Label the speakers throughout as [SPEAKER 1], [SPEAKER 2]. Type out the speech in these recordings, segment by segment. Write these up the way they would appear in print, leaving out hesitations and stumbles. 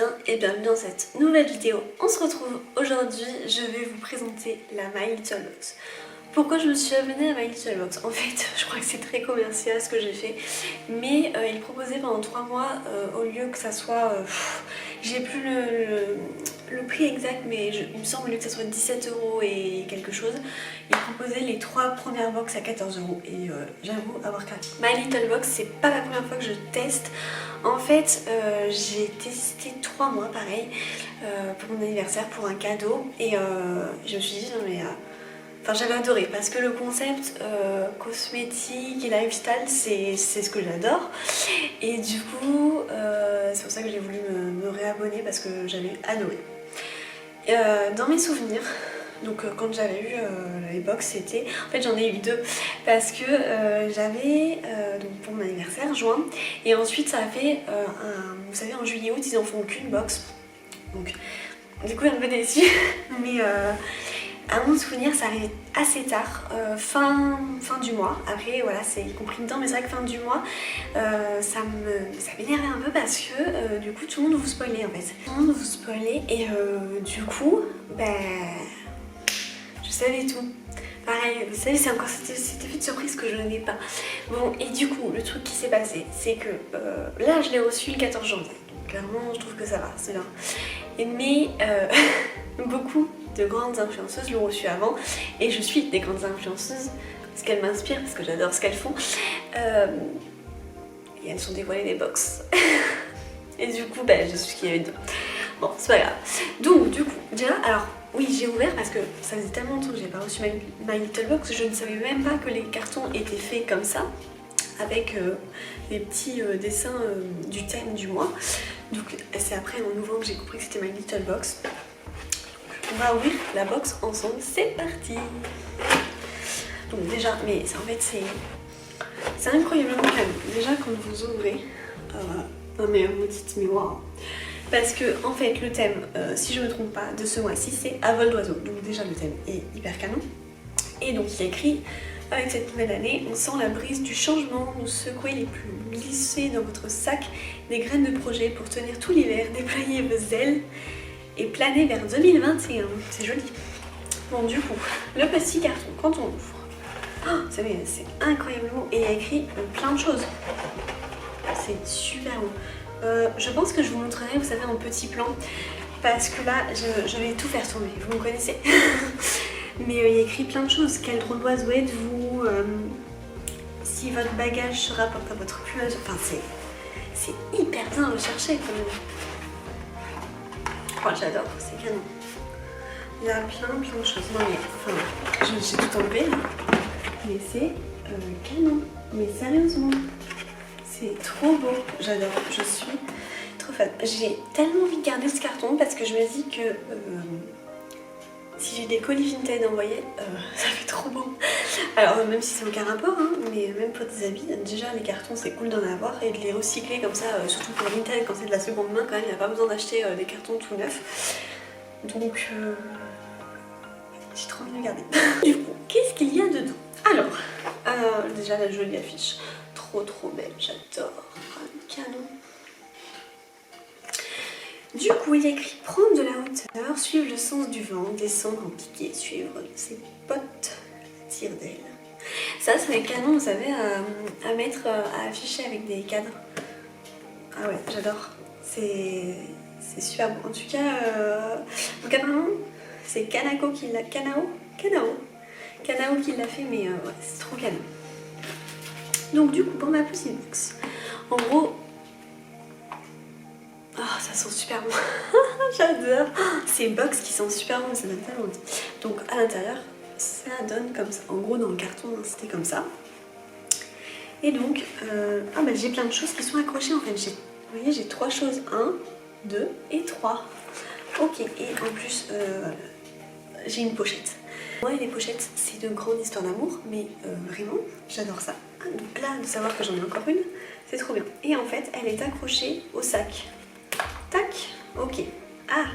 [SPEAKER 1] bien et bienvenue dans cette nouvelle vidéo. On se retrouve aujourd'hui, je vais vous présenter la My Little Box. Pourquoi je me suis abonnée à My Little Box? En fait, je crois que c'est très commercial ce que j'ai fait, mais ils proposaient pendant 3 mois, au lieu que ça soit... j'ai plus le prix exact, mais il me semble que ça soit 17 € et quelque chose. Ils proposaient les 3 premières box à 14 € et j'avoue avoir craqué. My Little Box, c'est pas la première fois que je teste. En fait, j'ai testé 3 mois pareil pour mon anniversaire, pour un cadeau, et je me suis dit non mais... Enfin, j'avais adoré parce que le concept cosmétique et lifestyle, c'est ce que j'adore. Et du coup, c'est pour ça que j'ai voulu me réabonner parce que j'avais adoré. Dans mes souvenirs, donc quand j'avais eu les box, c'était... En fait, j'en ai eu 2 parce que j'avais, donc pour mon anniversaire, juin, et ensuite ça a fait, vous savez, en juillet-août, ils en font qu'une box. Donc, du coup, un peu déçue, mais... à mon souvenir, ça arrivait assez tard, fin du mois. Après, voilà, c'est compris dedans, mais c'est vrai que fin du mois, ça m'énervait un peu parce que du coup, tout le monde vous spoilait en fait. Tout le monde vous spoilait et du coup, je savais tout. Pareil, vous savez, c'est encore cet effet de surprise que je n'ai pas. Bon, et du coup, le truc qui s'est passé, c'est que là, je l'ai reçu le 14 janvier. Donc, clairement, je trouve que ça va, c'est bien. Mais beaucoup de grandes influenceuses l'ont reçu avant, et je suis des grandes influenceuses parce qu'elles m'inspirent, parce que j'adore ce qu'elles font, et elles sont dévoilées des box. Et du coup, je suis ce qu'il y avait dedans. Bon, c'est pas grave. Donc, du coup, déjà, alors oui, j'ai ouvert parce que ça faisait tellement longtemps que j'ai pas reçu My Little Box, je ne savais même pas que les cartons étaient faits comme ça, avec les petits dessins du thème du mois. Donc c'est après en ouvrant que j'ai compris que c'était My Little Box. On va ouvrir la box ensemble, c'est parti. Donc déjà, mais en fait c'est incroyablement calme. Déjà quand vous ouvrez, non mais vous dites mais waouh. Parce que en fait le thème, si je me trompe pas, de ce mois-ci c'est à vol d'oiseau. Donc déjà le thème est hyper canon. Et donc il y a écrit: avec cette nouvelle année, on sent la brise du changement, nous secouer les plumes, glisser dans votre sac des graines de projet pour tenir tout l'hiver, déployer vos ailes et planer vers 2021. C'est joli. Bon, du coup, le petit carton, quand on ouvre, c'est incroyablement... Et il y a écrit plein de choses. C'est super beau. Je pense que je vous montrerai, vous savez, en petit plan, parce que là, je vais tout faire tomber. Vous me connaissez. Mais il y a écrit plein de choses. Quel drôle d'oiseau êtes-vous, si votre bagage se rapporte à votre puce. Enfin, c'est hyper bien recherché quand même. Oh, j'adore, c'est canon. Il y a plein de choses. Non mais, enfin, j'ai tout enlevé là. Mais c'est canon. Mais sérieusement, c'est trop beau. J'adore, je suis trop fan. J'ai tellement envie de garder ce carton parce que je me dis que si j'ai des colis vintage envoyés, ça fait trop beau. Alors même si c'est aucun rapport, hein, mais même pour des habits, déjà les cartons c'est cool d'en avoir et de les recycler comme ça, surtout pour vintage quand c'est de la seconde main quand même, il n'y a pas besoin d'acheter des cartons tout neufs. Donc j'ai trop envie de regarder. Du coup, qu'est-ce qu'il y a dedans? Alors, déjà la jolie affiche, trop belle, j'adore, canon. Du coup, il y a écrit: prendre de la hauteur, suivre le sens du vent, descendre en piqué, suivre ses potes, tire d'aile. Ça, c'est canon, vous savez, à mettre, à afficher avec des cadres. Ah ouais, j'adore. C'est super beau. En tout cas, donc apparemment, c'est Kanao qui l'a fait, mais ouais, c'est trop canon. Donc du coup, pour ma petite box, en gros... Oh, ça sent super bon. J'adore. Ces box qui sentent super bon, ça donne tellement envie. Donc à l'intérieur, ça donne comme ça. En gros, dans le carton, c'était comme ça. Et donc, j'ai plein de choses qui sont accrochées en fait. Vous voyez, j'ai 3 choses. 1, 2 et 3. Ok, et en plus, j'ai une pochette. Moi, les pochettes, c'est de grandes histoires d'amour, mais vraiment, j'adore ça. Donc là, de savoir que j'en ai encore une, c'est trop bien. Et en fait, elle est accrochée au sac. Tac, ok. Ah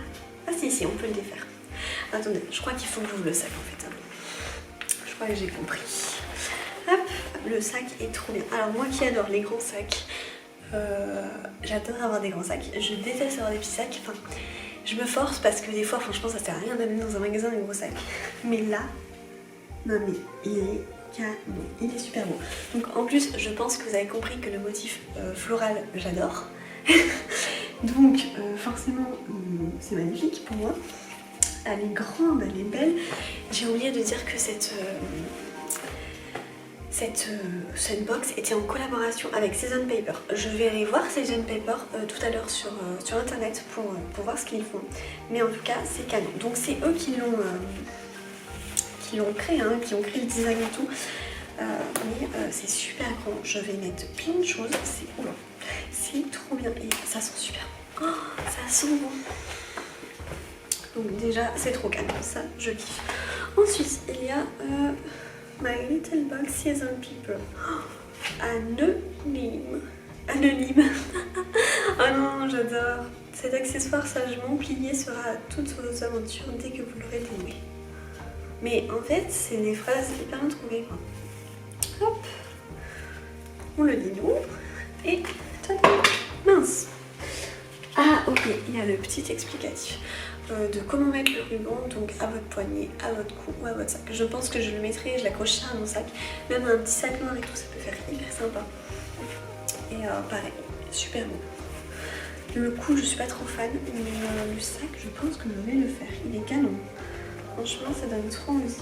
[SPEAKER 1] si, on peut le défaire. Attendez, je crois qu'il faut que j'ouvre le sac en fait. Je crois que j'ai compris. Hop, le sac est trop bien. Alors moi qui adore les grands sacs, J'adore avoir des grands sacs, je déteste avoir des petits sacs. Enfin, je me force parce que des fois, franchement, ça sert à rien d'amener dans un magasin des gros sacs. Mais là, non mais il est canon, il est super beau. Donc en plus, je pense que vous avez compris que le motif floral, j'adore. Donc forcément, c'est magnifique pour moi. Elle est grande, elle est belle. J'ai oublié de dire que cette box était en collaboration avec Season Paper. Je vais aller voir Season Paper tout à l'heure sur internet pour voir ce qu'ils font. Mais en tout cas, c'est canon. Donc c'est eux qui l'ont créé, hein, qui ont créé le design et tout. Mais c'est super grand. Je vais mettre plein de choses. C'est trop bien et ça sent super bon. Oh, ça sent bon. Donc déjà, c'est trop canon. Ça, je kiffe. Ensuite, il y a My Little Box Season Paper. Oh, anonyme. Oh non, j'adore. Cet accessoire sagement plié sera à toutes vos aventures dès que vous l'aurez dénoué. Mais en fait, c'est des phrases hyper bien trouvées, quoi. Hop, on le dénoue et tada, mince. Ah ok, il y a le petit explicatif de comment mettre le ruban donc à votre poignet, à votre cou ou à votre sac. Je pense que je le mettrai, je l'accrocherai à mon sac. Même un petit sac noir et tout, ça peut faire hyper sympa. Et pareil, super beau. Le cou, je suis pas trop fan, mais le sac, je pense que je vais le faire. Il est canon. Franchement, ça donne trop envie.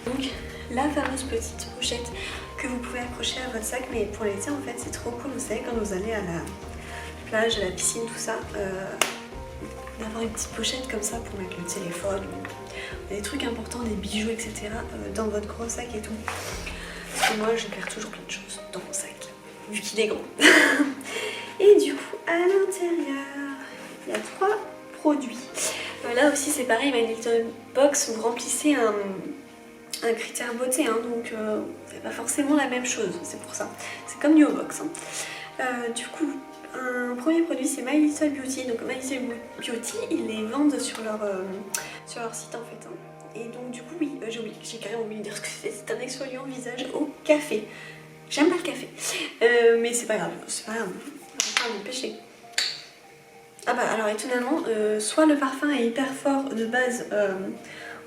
[SPEAKER 1] Donc, la fameuse petite pochette que vous pouvez accrocher à votre sac, mais pour l'été, en fait, c'est trop cool. Vous savez, quand vous allez à la plage, à la piscine, tout ça, d'avoir une petite pochette comme ça pour mettre le téléphone, des trucs importants, des bijoux, etc. Dans votre gros sac et tout. Parce que moi, je perds toujours plein de choses dans mon sac, vu qu'il est gros. Et du coup, à l'intérieur, il y a 3 produits. Là aussi, c'est pareil, My Little Box, vous remplissez un critère beauté, hein, donc c'est pas forcément la même chose, c'est pour ça. C'est comme New Box. Hein. Du coup, un premier produit, c'est My Little Beauty. Donc My Little Beauty, ils les vendent sur leur site en fait. Hein. Et donc du coup, oui, j'ai carrément oublié de dire ce que c'est un exfoliant visage au café. J'aime pas le café, mais c'est pas grave, on va pas m'empêcher. Ah bah alors étonnamment, soit le parfum est hyper fort de base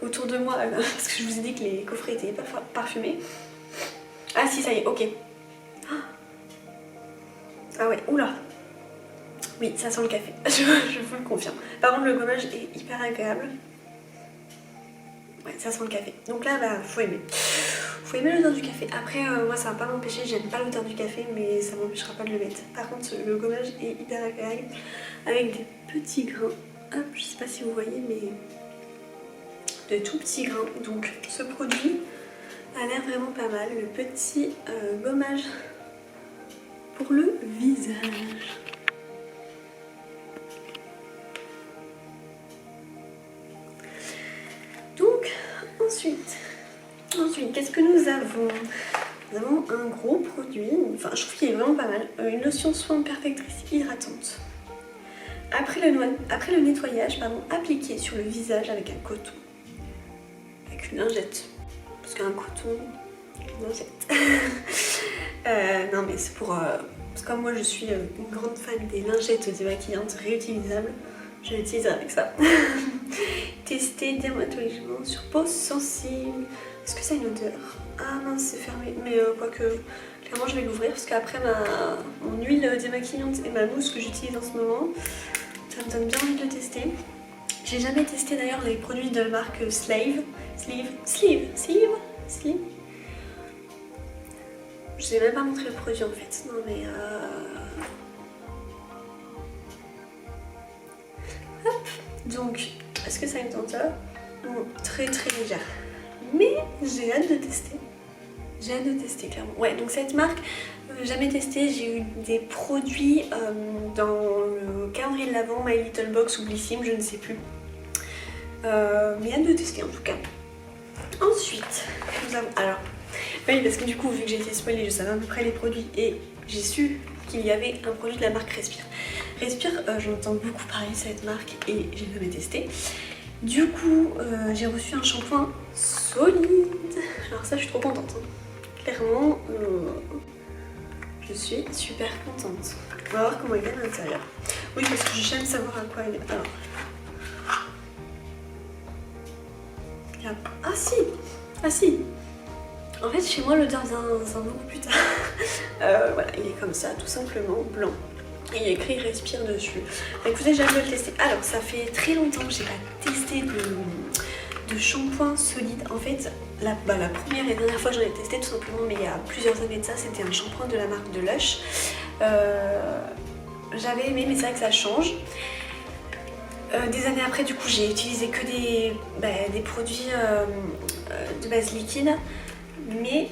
[SPEAKER 1] autour de moi, parce que je vous ai dit que les coffrets étaient hyper parfumés. Ah si, ça y est, ok. Ah ouais, oula. Oui, ça sent le café, je vous le confirme. Par contre, le gommage est hyper agréable. Ouais, ça sent le café. Donc là, bah, faut aimer. Faut aimer l'odeur du café. Après, moi, ça va pas m'empêcher, j'aime pas l'odeur du café, mais ça m'empêchera pas de le mettre. Par contre, le gommage est hyper agréable, avec des petits grains. Hop, je sais pas si vous voyez, mais de tout petits grains. Donc, ce produit a l'air vraiment pas mal. Le petit gommage pour le visage. Donc, ensuite, qu'est-ce que nous avons? Nous avons un gros produit, enfin je trouve qu'il est vraiment pas mal, une lotion soin perfectrice hydratante. Après le nettoyage, appliqué sur le visage avec un coton, avec une lingette, parce qu'un coton, une lingette. Non mais c'est pour, parce que comme moi je suis une grande fan des lingettes démaquillantes réutilisables, je l'utilise avec ça. Tester dermatologiquement sur peau sensible. Est-ce que ça a une odeur? Ah mince, c'est fermé. Mais quoique, clairement je vais l'ouvrir parce qu'après mon huile démaquillante et ma mousse que j'utilise en ce moment, ça me donne bien envie de le tester. J'ai jamais testé d'ailleurs les produits de la marque Sleeve. Je sais même pas montrer le produit en fait. Non mais hop. Donc, est-ce que ça a une senteur? Bon, très légère. Mais j'ai hâte de tester. J'ai hâte de tester, clairement. Ouais, donc cette marque, jamais testé. J'ai eu des produits dans le calendrier de l'Avent, My Little Box ou Blissim, je ne sais plus. Mais hâte de tester en tout cas. Ensuite, nous avons... Alors, oui, parce que du coup, vu que j'ai été spoilée, je savais à peu près les produits et j'ai su qu'il y avait un produit de la marque Respire. Respire, j'entends beaucoup parler de cette marque et j'ai jamais testé. Du coup, j'ai reçu un shampoing solide. Alors ça, je suis trop contente. Hein. Clairement, je je suis super contente. On va voir comment il est à l'intérieur. Oui, parce que j'aime savoir à quoi il est. Alors. Ah si. Ah si. En fait, chez moi, l'odeur vient beaucoup plus tard. Voilà, il est comme ça, tout simplement, blanc. Et il y a écrit respire dessus. Écoutez, j'ai hâte de le tester. Alors, ça fait très longtemps que j'ai pas testé de shampoing solide. En fait, la première et dernière fois que j'en ai testé, tout simplement, mais il y a plusieurs années de ça, c'était un shampoing de la marque de Lush. J'avais aimé, mais c'est vrai que ça change. Des années après, du coup, j'ai utilisé que des produits de base liquide. Mais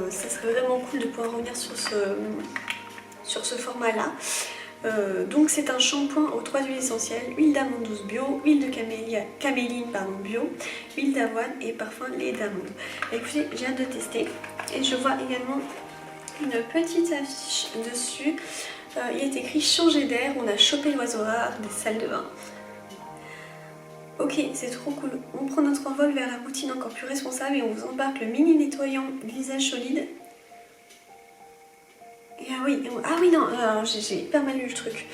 [SPEAKER 1] ça serait vraiment cool de pouvoir revenir sur ce format-là. Donc c'est un shampoing aux 3 huiles essentielles, huile d'amande douce bio, huile de caméline bio, huile d'avoine et parfum lait d'amande. Écoutez, j'ai hâte de tester. Et je vois également une petite affiche dessus. Il est écrit changer d'air, on a chopé l'oiseau rare des salles de bain. Ok, c'est trop cool. On prend notre envol vers la routine encore plus responsable et on vous embarque le mini nettoyant visage solide. Et ah oui non, j'ai hyper mal lu le truc.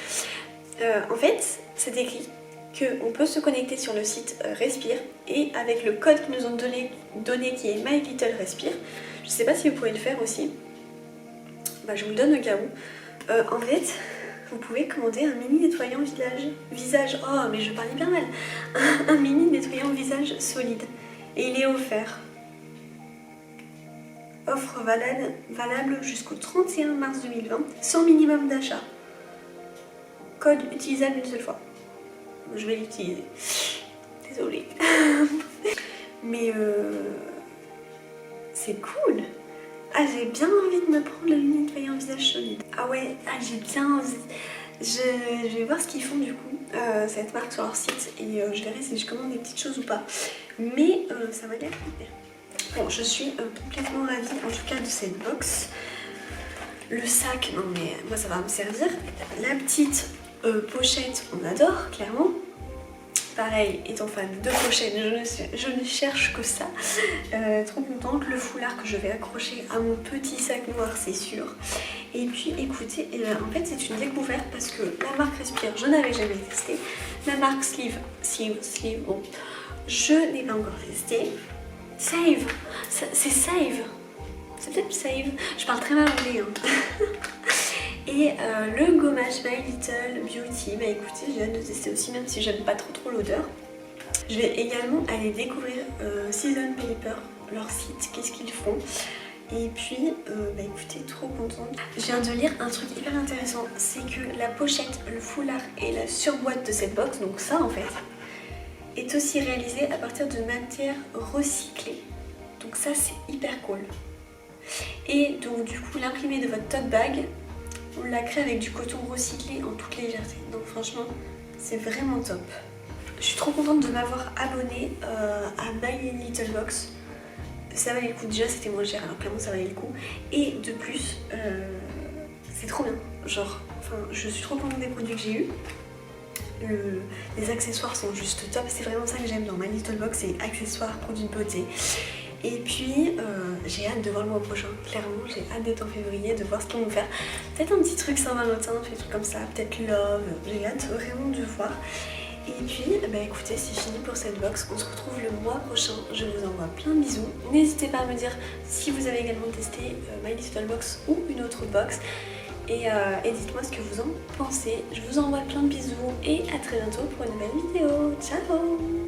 [SPEAKER 1] En fait, c'est écrit qu'on peut se connecter sur le site Respire et avec le code qu'ils nous ont donné qui est My Little Respire. Je sais pas si vous pouvez le faire aussi. Bah, je vous le donne au cas où. En fait, vous pouvez commander un mini nettoyant visage. Oh, mais je parle hyper mal. Un mini nettoyant visage solide. Et il est offert. Offre valable jusqu'au 31 mars 2020, sans minimum d'achat. Code utilisable une seule fois. Je vais l'utiliser. Désolée. Mais c'est cool. Ah, j'ai bien envie de me prendre le mini nettoyant visage solide. Ah ouais, j'ai bien envie. Je vais voir ce qu'ils font du coup, cette marque sur leur site, et je verrai si je commande des petites choses ou pas. Mais ça m'a l'air hyper. Bon, je suis complètement ravie en tout cas de cette box. Le sac, non mais moi ça va me servir. La petite pochette, on adore clairement. Pareil, étant fan de pochettes, je ne cherche que ça. Trop contente. Le foulard que je vais accrocher à mon petit sac noir, c'est sûr. Et puis écoutez, en fait c'est une découverte parce que la marque Respire, je n'avais jamais testé. La marque Sleeve, bon, je n'ai pas encore testé. Save, c'est Save. C'est peut-être Save. Je parle très mal anglais. Hein. Et le gommage My Little Beauty, bah écoutez, j'ai hâte de tester aussi, même si j'aime pas trop l'odeur. Je vais également aller découvrir Season Paper, leur site, qu'est-ce qu'ils font. Et puis, bah écoutez, trop contente. Je viens de lire un truc hyper intéressant, c'est que la pochette, le foulard et la surboîte de cette box, donc ça en fait, est aussi réalisé à partir de matières recyclées. Donc ça c'est hyper cool. Et donc du coup l'imprimé de votre tote bag, on l'a créé avec du coton recyclé en toute légèreté. Donc franchement c'est vraiment top. Je suis trop contente de m'avoir abonnée à My Little Box. Ça valait le coup, déjà c'était moins cher, alors clairement ça valait le coup. Et de plus, c'est trop bien. Genre, enfin je suis trop contente des produits que j'ai eus. Les accessoires sont juste top, c'est vraiment ça que j'aime dans My Little Box, c'est accessoires, produits de beauté. Et puis j'ai hâte de voir le mois prochain, clairement j'ai hâte d'être en février, de voir ce qu'ils vont faire. Peut-être un petit truc Saint-Valentin, des trucs comme ça, peut-être Love, j'ai hâte vraiment de voir. Et puis bah écoutez, c'est fini pour cette box, on se retrouve le mois prochain, je vous envoie plein de bisous. N'hésitez pas à me dire si vous avez également testé My Little Box ou une autre box. Et dites-moi ce que vous en pensez. Je vous envoie plein de bisous et à très bientôt pour une nouvelle vidéo. Ciao!